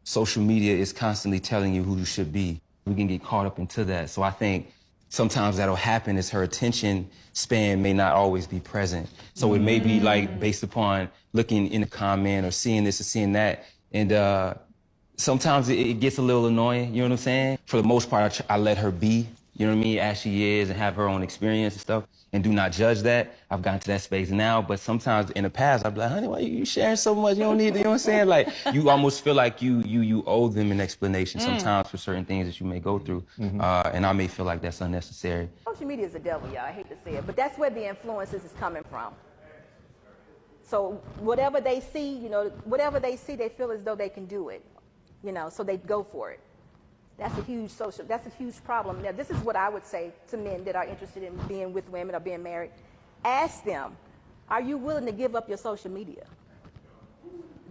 social media is constantly telling you who you should be. We can get caught up into that. So I think sometimes that'll happen is her attention span may not always be present. So it may be like based upon looking in a comment or seeing this or seeing that. And sometimes it gets a little annoying, you know what I'm saying? For the most part, I let her be, you know what I mean, as she is and have her own experience and stuff, and do not judge that. I've gotten to that space now, but sometimes in the past, I'd be like, honey, why you sharing so much? You don't need, you know what I'm saying? Like, you almost feel like you owe them an explanation sometimes for certain things that you may go through, and I may feel like that's unnecessary. Social media is the devil, y'all. I hate to say it, but that's where the influences is coming from. So whatever they see, whatever they see, they feel as though they can do it. So they go for it. That's a huge problem. Now, this is what I would say to men that are interested in being with women or being married. Ask them, are you willing to give up your social media?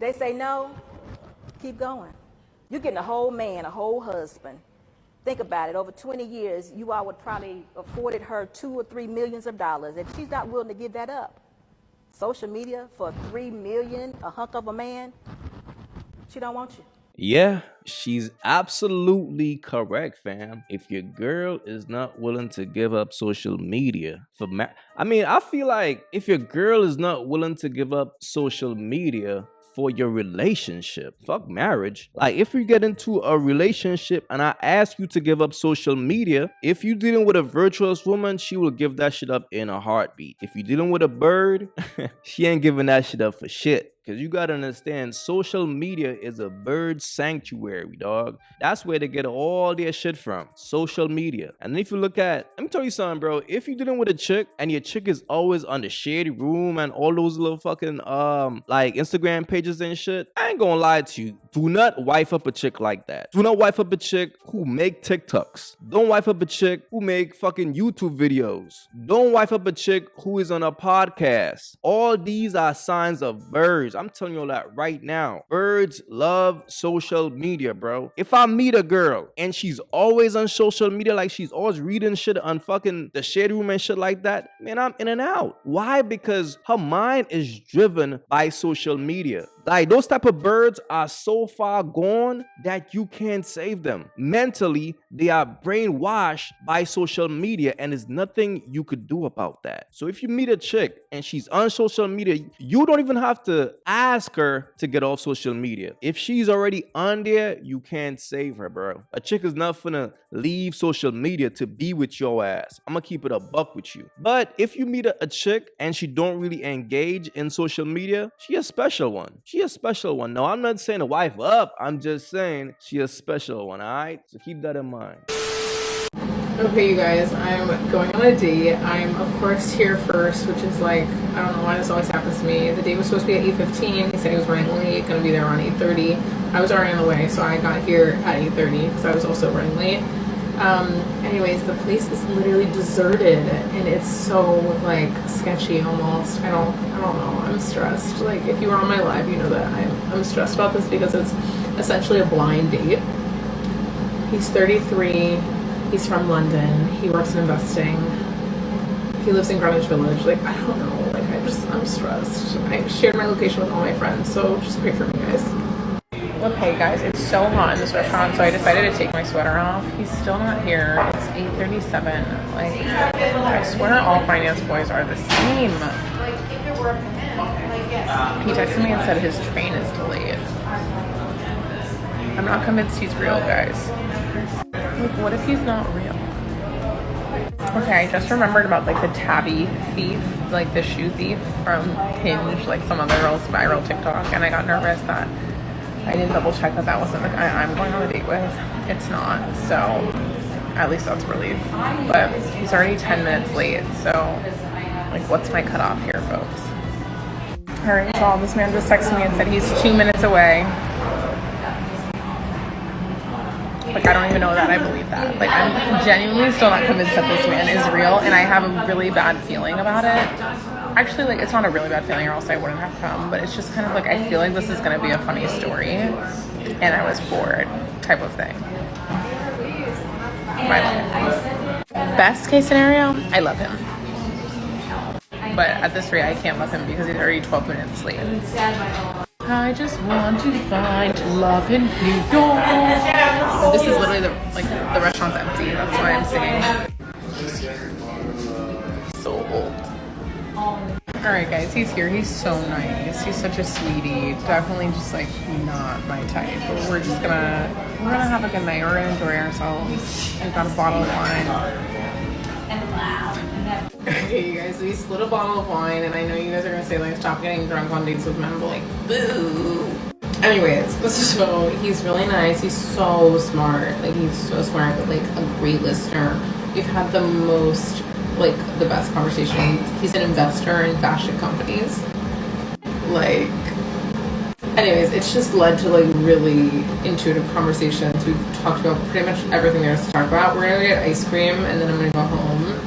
They say no, keep going. You're getting a whole man, a whole husband. Think about it, over 20 years, you all would probably afforded her $2 or $3 million. If she's not willing to give that up, social media for $3 million, a hunk of a man, she don't want you. Yeah, she's absolutely correct, fam. If your girl is not willing to give up social media for I feel like if your girl is not willing to give up social media for your relationship, fuck marriage. Like, if you get into a relationship and I ask you to give up social media, if you're dealing with a virtuous woman, she will give that shit up in a heartbeat. If you're dealing with a bird, she ain't giving that shit up for shit. Because you got to understand, social media is a bird sanctuary, dog. That's where they get all their shit from. Social media. And if you look at, let me tell you something, bro. If you're dealing with a chick and your chick is always on the shady room and all those little fucking, like Instagram pages and shit, I ain't gonna lie to you. Do not wife up a chick like that. Do not wife up a chick who make TikToks. Don't wife up a chick who make fucking YouTube videos. Don't wife up a chick who is on a podcast. All these are signs of birds. I'm telling you all that right now. Birds love social media, bro. If I meet a girl and she's always on social media, like she's always reading shit on fucking the shade room and shit like that, man, I'm in and out. Why? Because her mind is driven by social media. Like, those type of birds are so far gone that you can't save them. Mentally, they are brainwashed by social media, and there's nothing you could do about that. So if you meet a chick and she's on social media, you don't even have to ask her to get off social media. If she's already on there, you can't save her, bro. A chick is not gonna leave social media to be with your ass. I'm gonna keep it a buck with you. But if you meet a chick and she don't really engage in social media, she a special one. She a special one. No, I'm not saying to wife up. I'm just saying she a special one, all right? So keep that in mind. Okay, you guys, I'm going on a date. I'm, of course, here first, which is like, I don't know why this always happens to me. The date was supposed to be at 8:15. He said he was running late, going to be there around 8:30. I was already on the way, so I got here at 8:30 because I was also running late. Anyways, the place is literally deserted, and it's so, like, sketchy almost. I don't know. I'm stressed. Like, if you were on my live, you know that I'm stressed about this because it's essentially a blind date. He's 33. He's from London. He works in investing. He lives in Greenwich Village. Like, I don't know. Like, I'm stressed. I shared my location with all my friends, so just pray for me, guys. Okay, guys, it's so hot in this restaurant, so I decided to take my sweater off. He's still not here. It's 8:37. Like, I swear all finance boys are the same. He texted me and said his train is delayed. I'm not convinced he's real, guys. Like, what if he's not real? Okay, I just remembered about, like, the tabby thief, like the shoe thief from Hinge, like some other girl's viral TikTok, and I got nervous that I didn't double check that wasn't the guy I'm going on a date with. It's not, so at least that's relief. But he's already 10 minutes late, so, like, what's my cutoff here, folks? Alright, so this man just texted me and said he's 2 minutes away. Like, I don't even know that I believe that. Like, I'm genuinely still not convinced that this man is real, and I have a really bad feeling about it. Actually, like, it's not a really bad feeling, or else I wouldn't have come, but it's just kind of like, I feel like this is going to be a funny story, and I was bored, type of thing. My life. Best case scenario, I love him. But at this rate, I can't love him because he's already 12 minutes late. I just want to find love in New York. This is literally the restaurant's empty. That's why I'm singing. So old. All right, guys, he's here. He's so nice. He's such a sweetie. Definitely just like not my type. But we're gonna have a good night. We're gonna enjoy ourselves. We've got a bottle of wine. Okay, you guys, we split a bottle of wine, and I know you guys are gonna say like stop getting drunk on dates with men, but like boo. Anyways, so he's really nice. He's so smart. Like he's so smart, but like a great listener. We've had the most like the best conversations. He's an investor in fashion companies. Like, anyways, it's just led to like really intuitive conversations. We've talked about pretty much everything there is to talk about. We're gonna get ice cream and then I'm gonna go home.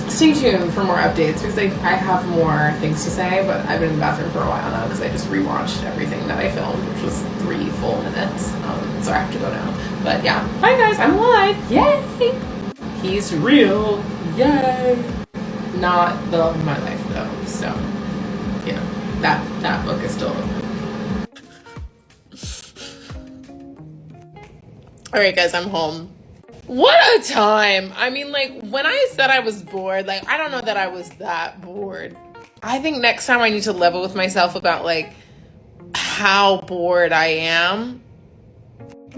Stay tuned for more updates because I have more things to say, but I've been in the bathroom for a while now because I just rewatched everything that I filmed, which was 3 full minutes. So I have to go now. But yeah, bye guys, I'm alive. Yay! He's real. Yay! Not the love of my life though. So, you know, that book is still open. Alright guys, I'm home. What a time! I mean, like, when I said I was bored, like, I don't know that I was that bored. I think next time I need to level with myself about, like, how bored I am.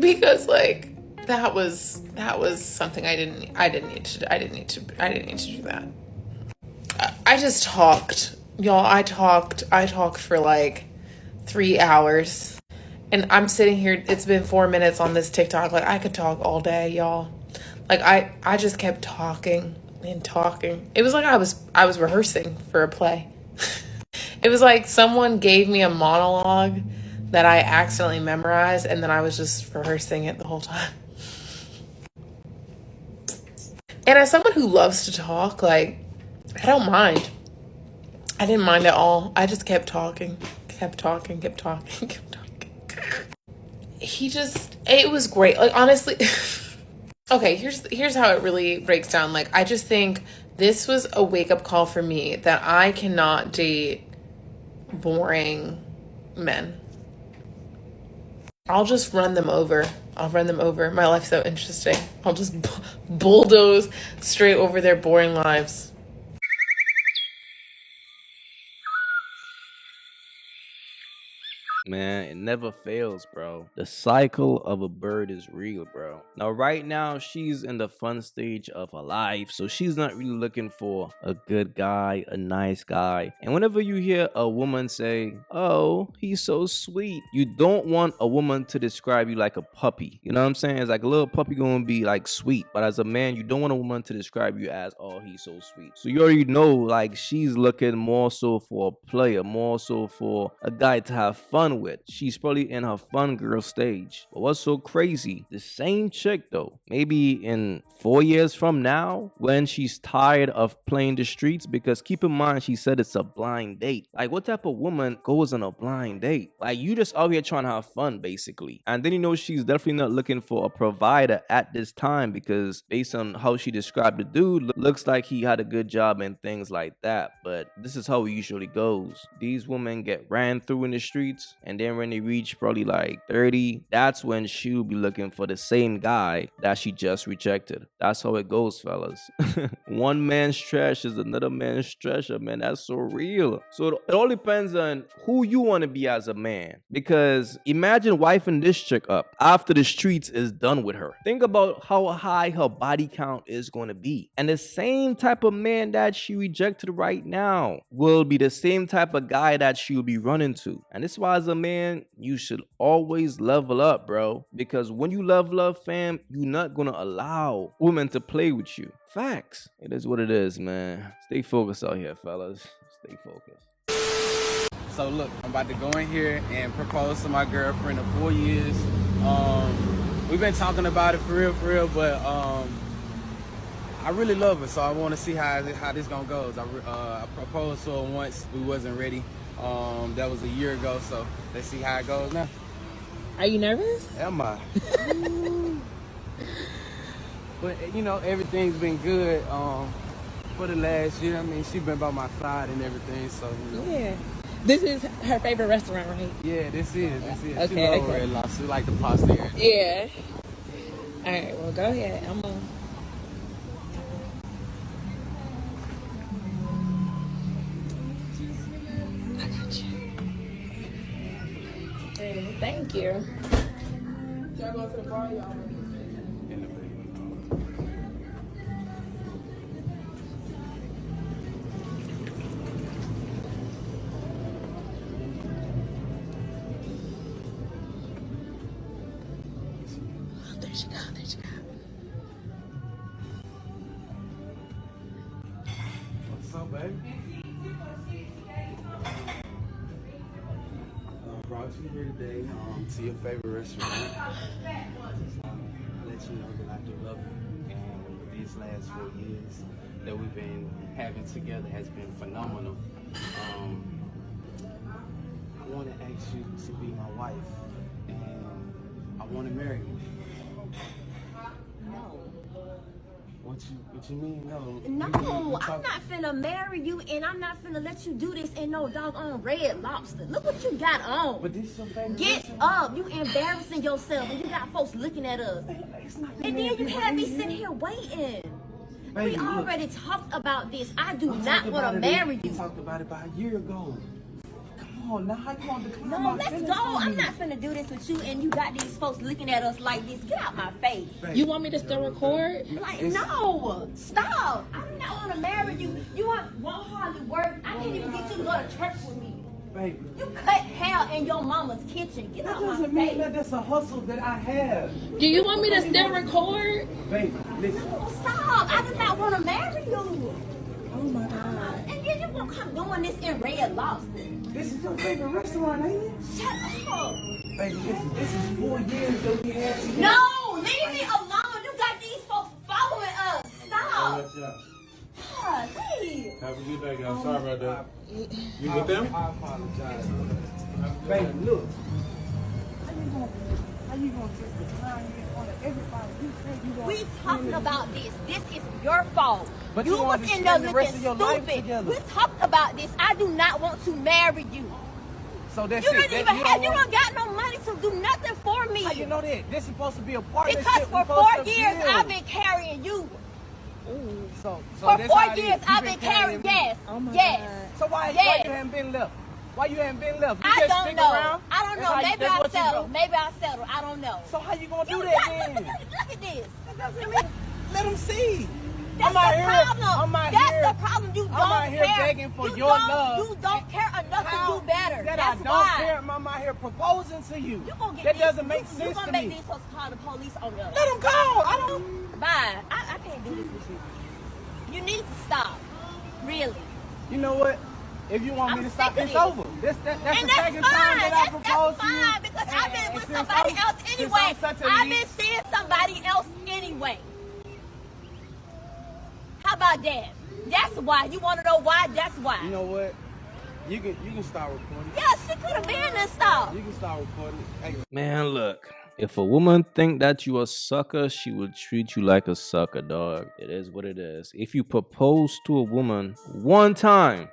Because, like, that was something I didn't need to do that. I just talked. Y'all, I talked for, like, 3 hours. And I'm sitting here, it's been 4 minutes on this TikTok. Like, I could talk all day, y'all. Like, I just kept talking and talking. It was like I was rehearsing for a play. It was like someone gave me a monologue that I accidentally memorized, and then I was just rehearsing it the whole time. And as someone who loves to talk, like, I don't mind. I didn't mind at all. I just kept talking. It was great. Like, honestly, okay, here's how it really breaks down. Like, I just think this was a wake-up call for me that I cannot date boring men. I'll just run them over. My life's so interesting. I'll just bulldoze straight over their boring lives. Man, it never fails, bro. The cycle of a bird is real, bro. Now, right now, she's in the fun stage of her life, so she's not really looking for a good guy, a nice guy. And whenever you hear a woman say, oh, he's so sweet, you don't want a woman to describe you like a puppy. You know what I'm saying? It's like a little puppy gonna be like sweet, but as a man, you don't want a woman to describe you as, oh, he's so sweet. So you already know, like, she's looking more so for a player, more so for a guy to have fun with. She's probably in her fun girl stage. But what's so crazy, the same chick though, maybe in 4 years from now, when she's tired of playing the streets, because keep in mind she said it's a blind date. Like, what type of woman goes on a blind date? Like, you just out here trying to have fun basically. And then you know she's definitely not looking for a provider at this time, because based on how she described the dude, looks like he had a good job and things like that. But this is how it usually goes. These women get ran through in the streets, and then when they reach probably like 30, that's when she'll be looking for the same guy that she just rejected. That's how it goes, fellas. One man's trash is another man's treasure, man. That's so real. So it all depends on who you want to be as a man. Because imagine wifing this chick up after the streets is done with her. Think about how high her body count is going to be. And the same type of man that she rejected right now will be the same type of guy that she'll be running to. And this is why as a man, you should always level up, bro. Because when you level up, fam, you're not gonna allow women to play with you. Facts. It is what it is, man. Stay focused out here, fellas. Stay focused. So look, I'm about to go in here and propose to my girlfriend of 4 years. We've been talking about it for real, but I really love her, so I want to see how this gonna go. I proposed to her once, we wasn't ready. That was a year ago, so let's see how it goes now. Are you nervous? Am I? But you know, everything's been good for the last year. I mean, she's been by my side and everything, so you know. Yeah. This is her favorite restaurant, right? Yeah, this is. Okay, She love okay. Red Lobster. She like the pasta area. Yeah. All right, well, go ahead. I'm on. I got you. Hey, thank you. Y'all go to the bar, y'all? There she go. What's up, baby? Brought you here today to your favorite restaurant. Just let you know that I do love you. And these last 4 years that we've been having together has been phenomenal. I want to ask you to be my wife, and I want to marry you. No. What you mean no? No, I'm not finna marry you, and I'm not finna let you do this in no doggone Red Lobster. Look what you got on. But this is your favorite Get restaurant. up. You embarrassing yourself, and you got folks looking at us. It's not And then you had me sitting here waiting. Baby, We look. already talked about this. I do We not talked want about to it- marry We you. talked about it about a year ago. Come on, now how you gonna decline No, my let's feelings go. for I'm me? not finna do this with you, and you got these folks looking at us like this. Get out my face. Baby, You want me to still record? Like, It's- no, stop. I do not want to marry you. You won't hardly work. I can't even get you to go to church with me. Baby, You cut hair in your mama's kitchen. Get that out my doesn't mean face. that that's a hustle that I have. Do you want me to still record? Baby, listen. No, stop. I do not want to marry you. Oh my God. And then you won't come doing this in Red Lobster. This is your favorite restaurant, ain't it? Shut up. Baby, this is 4 years that we had together. No, leave me alone. You got these folks following us. Stop. God, leave. Have a good day, guys. Sorry about that. You with them? I apologize. Baby, look. How you gonna take the time in front of everybody? You said you want We talked about this. This is your fault. But you you was wanted to in there spend the looking rest of your life stupid. together. We talked about this. I do not want to marry you. So that's You it. didn't That- even have. You don't want- don't got no money to do nothing for me. How you know that? This is supposed to be a partnership. Because we for supposed 4 to years build. I've been carrying you. So For that's 4 how it is. years You I've been been carrying. me. Yes. Oh my Yes. God. So why Yes. you haven't been left? Why you haven't been left? You I just don't stick know. around? I don't That's know. how you- Maybe that's I'll what you settle. do. Maybe I'll settle. I don't know. So how you gonna do You that got- then? look at this. Let them see. That's I'm out the here. problem. I'm out That's here. the problem. You don't I'm out here care. begging for you your don't, love. You don't care enough How to do better. That That's I don't why. care. I'm out here proposing to you. You gonna get That these, doesn't make you sense gonna to make me. these folks call the police on us. Let them call. I don't. Bye. I can't do this with you. You need to stop. Really. You know what? If you want me I'm to stop, sick of it's this. over. That's And the that's second fine. time that I That's proposed to you. fine because I've been And with since somebody I'm- else since anyway. I'm such a I've lead- been seeing somebody else anyway. How about that? That's why. You want to know why? That's why. You know what? You can start recording. Yeah, she could have been and stop. You can start recording. Hey, Man, look. If a woman think that you a sucker, she will treat you like a sucker, dog. It is what it is. If you propose to a woman one time,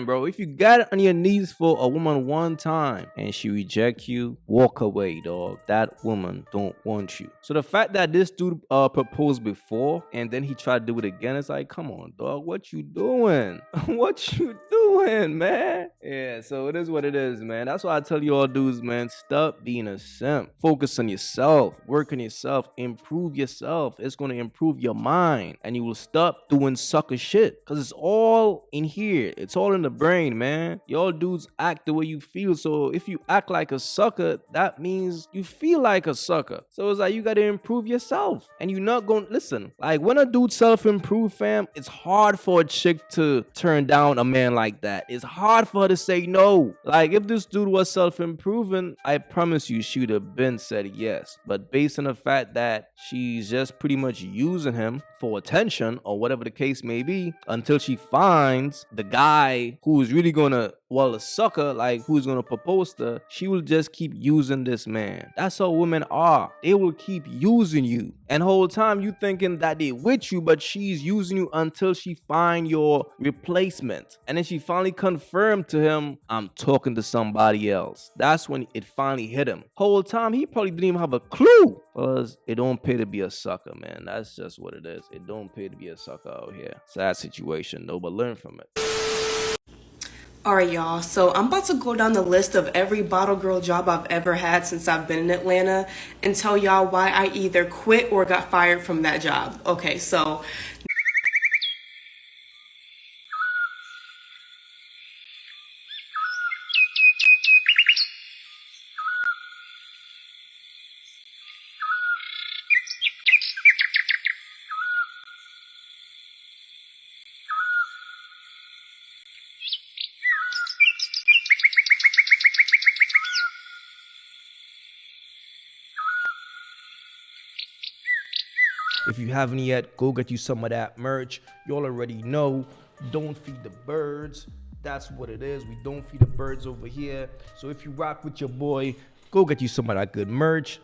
bro. If you got it on your knees for a woman one time and she reject you, walk away, dog. That woman don't want you. So the fact that this dude proposed before and then he tried to do it again, it's like, come on, dog. What you doing? What you doing, man? Yeah, so it is what it is, man. That's why I tell you all dudes, man, stop being a simp. Focus on yourself, work on yourself, improve yourself. It's going to improve your mind and you will stop doing sucker shit because it's all in here. It's all in the brain, man. Y'all dudes act the way you feel. So if you act like a sucker, that means you feel like a sucker. So it's like you got to improve yourself and you're not going to listen. Like when a dude self-improve, fam, it's hard for a chick to turn down a man like that. It's hard for her to say no. Like if this dude was self-improving, I promise you she would have been said yes. But based on the fact that she's just pretty much using him for attention or whatever the case may be until she finds the guy who is really gonna well, a sucker, like who's gonna propose to her, she will just keep using this man. That's how women are. They will keep using you. And whole time you thinking that they with you, but she's using you until she find your replacement. And then she finally confirmed to him, I'm talking to somebody else. That's when it finally hit him. Whole time he probably didn't even have a clue. Because it don't pay to be a sucker, man. That's just what it is. It don't pay to be a sucker out here. Sad situation, though, but learn from it. Alright, y'all, so I'm about to go down the list of every bottle girl job I've ever had since I've been in Atlanta and tell y'all why I either quit or got fired from that job. Okay, so if you haven't yet, go get you some of that merch. Y'all already know, don't feed the birds. That's what it is. We don't feed the birds over here. So if you rock with your boy, go get you some of that good merch.